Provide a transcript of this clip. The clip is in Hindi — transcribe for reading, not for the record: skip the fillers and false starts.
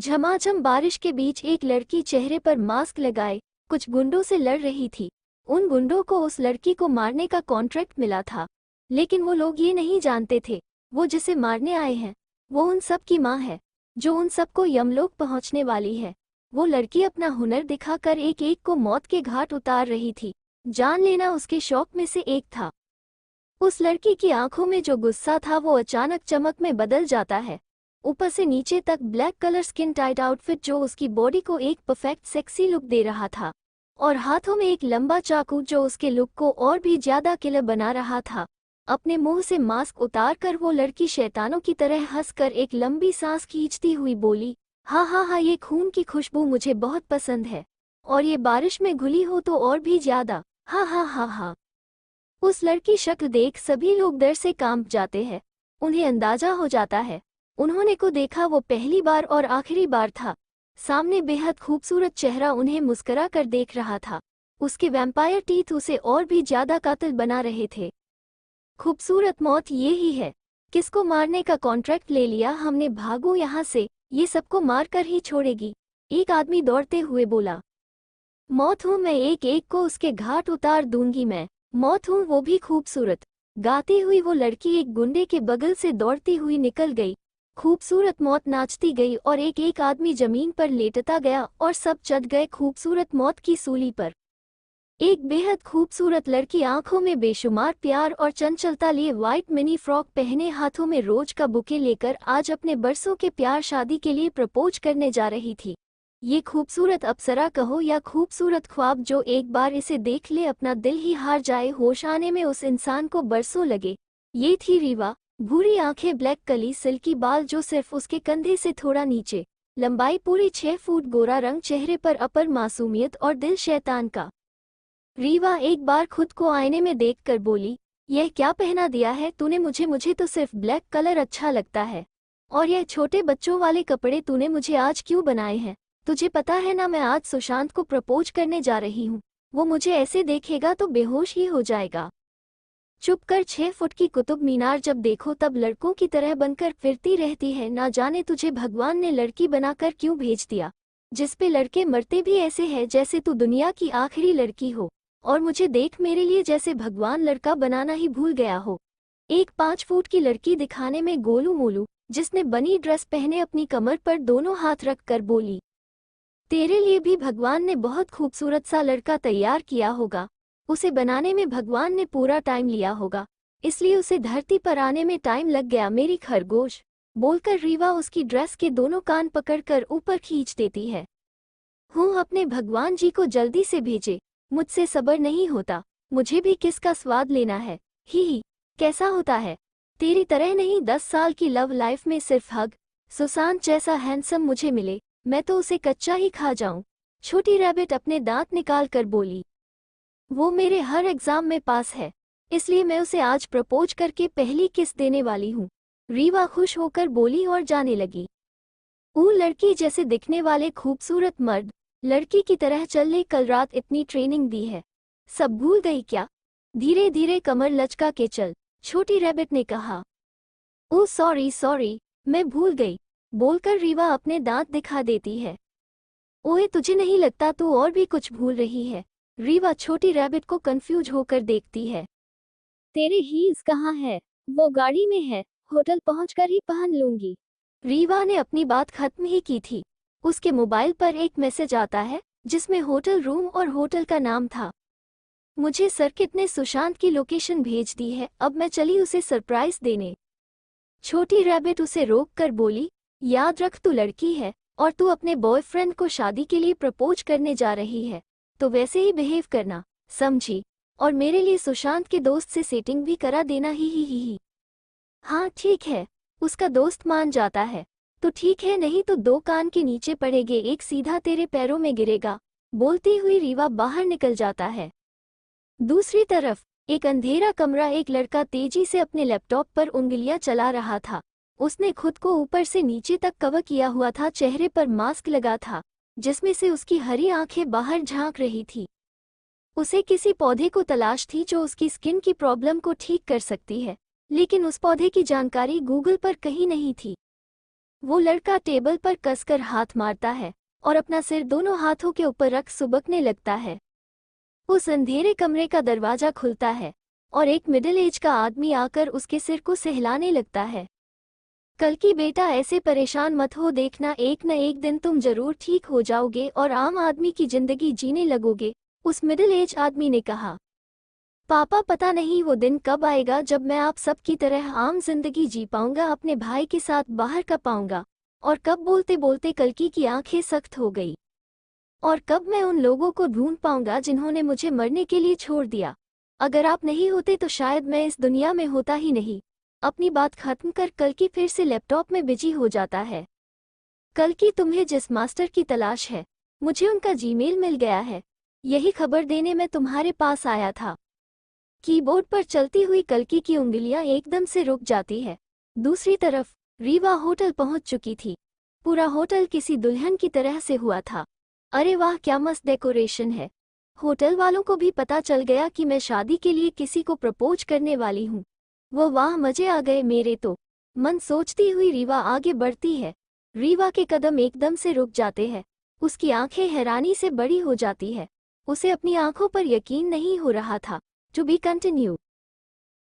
झमाझम बारिश के बीच एक लड़की चेहरे पर मास्क लगाए कुछ गुंडों से लड़ रही थी। उन गुंडों को उस लड़की को मारने का कॉन्ट्रैक्ट मिला था, लेकिन वो लोग ये नहीं जानते थे वो जिसे मारने आए हैं वो उन सब की माँ है, जो उन सबको यमलोक पहुंचने वाली है। वो लड़की अपना हुनर दिखाकर एक एक को मौत के घाट उतार रही थी। जान लेना उसके शौक में से एक था। उस लड़की की आंखों में जो गुस्सा था वो अचानक चमक में बदल जाता है। ऊपर से नीचे तक black colour skin tight outfit जो उसकी बॉडी को एक परफेक्ट सेक्सी लुक दे रहा था, और हाथों में एक लंबा चाकू जो उसके लुक को और भी ज्यादा किलर बना रहा था। अपने मुंह से मास्क उतारकर वो लड़की शैतानों की तरह हंसकर एक लंबी सांस खींचती हुई बोली, हाँ हाँ हाँ, ये खून की खुशबू मुझे बहुत पसंद है, और ये बारिश में घुली हो तो और भी ज्यादा, हाँ हाँ हाँ हाँ। उस लड़की शक्ल देख सभी लोग डर से कांप जाते हैं। उन्हें अंदाजा हो जाता है उन्होंने को देखा वो पहली बार और आखिरी बार था। सामने बेहद खूबसूरत चेहरा उन्हें मुस्कुरा कर देख रहा था। उसके वैम्पायर टीथ उसे और भी ज्यादा कातिल बना रहे थे। खूबसूरत मौत ये ही है। किसको मारने का कॉन्ट्रैक्ट ले लिया हमने, भागो यहाँ से, ये सबको मार कर ही छोड़ेगी। एक आदमी दौड़ते हुए बोला, मौत हूँ मैं, एक एक को उसके घाट उतार दूंगी मैं, मौत हूँ वो भी खूबसूरत। गाती हुई वो लड़की एक गुंडे के बगल से दौड़ती हुई निकल गई। खूबसूरत मौत नाचती गई और एक एक आदमी जमीन पर लेटता गया और सब चढ़ गए खूबसूरत मौत की सूली पर। एक बेहद खूबसूरत लड़की आंखों में बेशुमार प्यार और चंचलता लिए व्हाइट मिनी फ्रॉक पहने हाथों में रोज का बुके लेकर आज अपने बरसों के प्यार शादी के लिए प्रपोज करने जा रही थी। ये खूबसूरत अप्सरा कहो या खूबसूरत ख्वाब, जो एक बार इसे देख ले अपना दिल ही हार जाए, होश आने में उस इंसान को बरसों लगे। ये थी रीवा। भूरी आंखें, ब्लैक कली, सिल्की बाल जो सिर्फ उसके कंधे से थोड़ा नीचे, लंबाई पूरी 6 फुट, गोरा रंग, चेहरे पर अपर मासूमियत और दिल शैतान का। रीवा एक बार खुद को आईने में देखकर बोली, यह क्या पहना दिया है तूने मुझे, मुझे तो सिर्फ ब्लैक कलर अच्छा लगता है, और यह छोटे बच्चों वाले कपड़े तूने मुझे आज क्यों बनाए हैं? तुझे पता है ना मैं आज सुशांत को प्रपोज करने जा रही हूँ। वो मुझे ऐसे देखेगा तो बेहोश ही हो जाएगा। चुप कर, 6 फुट की कुतुब मीनार जब देखो तब लड़कों की तरह बनकर फिरती रहती है। ना जाने तुझे भगवान ने लड़की बनाकर क्यों भेज दिया, जिस पे लड़के मरते भी ऐसे है जैसे तू दुनिया की आखिरी लड़की हो। और मुझे देख, मेरे लिए जैसे भगवान लड़का बनाना ही भूल गया हो। एक 5 फुट की लड़की दिखाने में गोलू मोलू, जिसने बनी ड्रेस पहने अपनी कमर पर दोनों हाथ रख कर बोली, तेरे लिए भी भगवान ने बहुत खूबसूरत सा लड़का तैयार किया होगा। उसे बनाने में भगवान ने पूरा टाइम लिया होगा, इसलिए उसे धरती पर आने में टाइम लग गया मेरी खरगोश। बोलकर रीवा उसकी ड्रेस के दोनों कान पकड़कर ऊपर खींच देती है। हूँ, अपने भगवान जी को जल्दी से भेजे, मुझसे सब्र नहीं होता, मुझे भी किसका स्वाद लेना है। ही, कैसा होता है? तेरी तरह नहीं, 10 साल की लव लाइफ में सिर्फ हग सुशांत जैसा हैंडसम मुझे मिले, मैं तो उसे कच्चा ही खा जाऊं। छोटी रैबिट अपने दांत निकाल कर बोली, वो मेरे हर एग्जाम में पास है, इसलिए मैं उसे आज प्रपोज करके पहली किस देने वाली हूँ। रीवा खुश होकर बोली और जाने लगी। लड़की जैसे दिखने वाले खूबसूरत मर्द लड़की की तरह चल ले, कल रात इतनी ट्रेनिंग दी है, सब भूल गई क्या? धीरे धीरे कमर लचका के चल, छोटी रैबिट ने कहा। ओह सॉरी सॉरी, मैं भूल गई, बोलकर रीवा अपने दांत दिखा देती है। ओए, तुझे नहीं लगता तू और भी कुछ भूल रही है? रीवा छोटी रैबिट को कंफ्यूज होकर देखती है। तेरे हील्स कहाँ है? वो गाड़ी में है, होटल पहुंचकर ही पहन लूंगी। रीवा ने अपनी बात खत्म ही की थी, उसके मोबाइल पर एक मैसेज आता है जिसमें होटल रूम और होटल का नाम था। मुझे सर्किट ने सुशांत की लोकेशन भेज दी है, अब मैं चली उसे सरप्राइज देने। छोटी रैबिट उसे रोक कर बोली, याद रख तू लड़की है और तू अपने बॉयफ्रेंड को शादी के लिए प्रपोज करने जा रही है, तो वैसे ही बिहेव करना, समझी? और मेरे लिए सुशांत के दोस्त से सेटिंग भी करा देना ही। हाँ ठीक है, उसका दोस्त मान जाता है तो ठीक है, नहीं तो 2 कान के नीचे पड़ेगे, एक सीधा तेरे पैरों में गिरेगा। बोलती हुई रीवा बाहर निकल जाता है। दूसरी तरफ एक अंधेरा कमरा, एक लड़का तेजी से अपने लैपटॉप पर उंगलियां चला रहा था। उसने खुद को ऊपर से नीचे तक कवर किया हुआ था, चेहरे पर मास्क लगा था जिसमें से उसकी हरी आंखें बाहर झांक रही थी। उसे किसी पौधे को तलाश थी जो उसकी स्किन की प्रॉब्लम को ठीक कर सकती है, लेकिन उस पौधे की जानकारी गूगल पर कहीं नहीं थी। वो लड़का टेबल पर कसकर हाथ मारता है और अपना सिर दोनों हाथों के ऊपर रख सुबकने लगता है। उस अंधेरे कमरे का दरवाजा खुलता है और एक मिडिल एज का आदमी आकर उसके सिर को सहलाने लगता है। कल्कि बेटा, ऐसे परेशान मत हो, देखना एक न एक दिन तुम जरूर ठीक हो जाओगे और आम आदमी की जिंदगी जीने लगोगे, उस मिडिल एज आदमी ने कहा। पापा, पता नहीं वो दिन कब आएगा जब मैं आप सब की तरह आम जिंदगी जी पाऊंगा, अपने भाई के साथ बाहर कब पाऊंगा, और कब। बोलते बोलते कल्कि की आंखें सख्त हो गई। और कब मैं उन लोगों को ढूंढ पाऊंगा जिन्होंने मुझे मरने के लिए छोड़ दिया। अगर आप नहीं होते तो शायद मैं इस दुनिया में होता ही नहीं। अपनी बात खत्म कर कल्कि फिर से लैपटॉप में बिजी हो जाता है। कल्कि, तुम्हें जिस मास्टर की तलाश है, मुझे उनका जीमेल मिल गया है। यही खबर देने मैं तुम्हारे पास आया था। कीबोर्ड पर चलती हुई कल्कि की उंगलियां एकदम से रुक जाती है। दूसरी तरफ रीवा होटल पहुंच चुकी थी। पूरा होटल किसी दुल्हन की तरह से हुआ था। अरे वाह, क्या मस्त डेकोरेशन है। होटल वालों को भी पता चल गया कि मैं शादी के लिए किसी को प्रपोज करने वाली हूँ। वो वाह, मजे आ गए मेरे तो। मन सोचती हुई रीवा आगे बढ़ती है। रीवा के कदम एकदम से रुक जाते हैं। उसकी आंखें हैरानी से बड़ी हो जाती है। उसे अपनी आंखों पर यकीन नहीं हो रहा था। To be continue.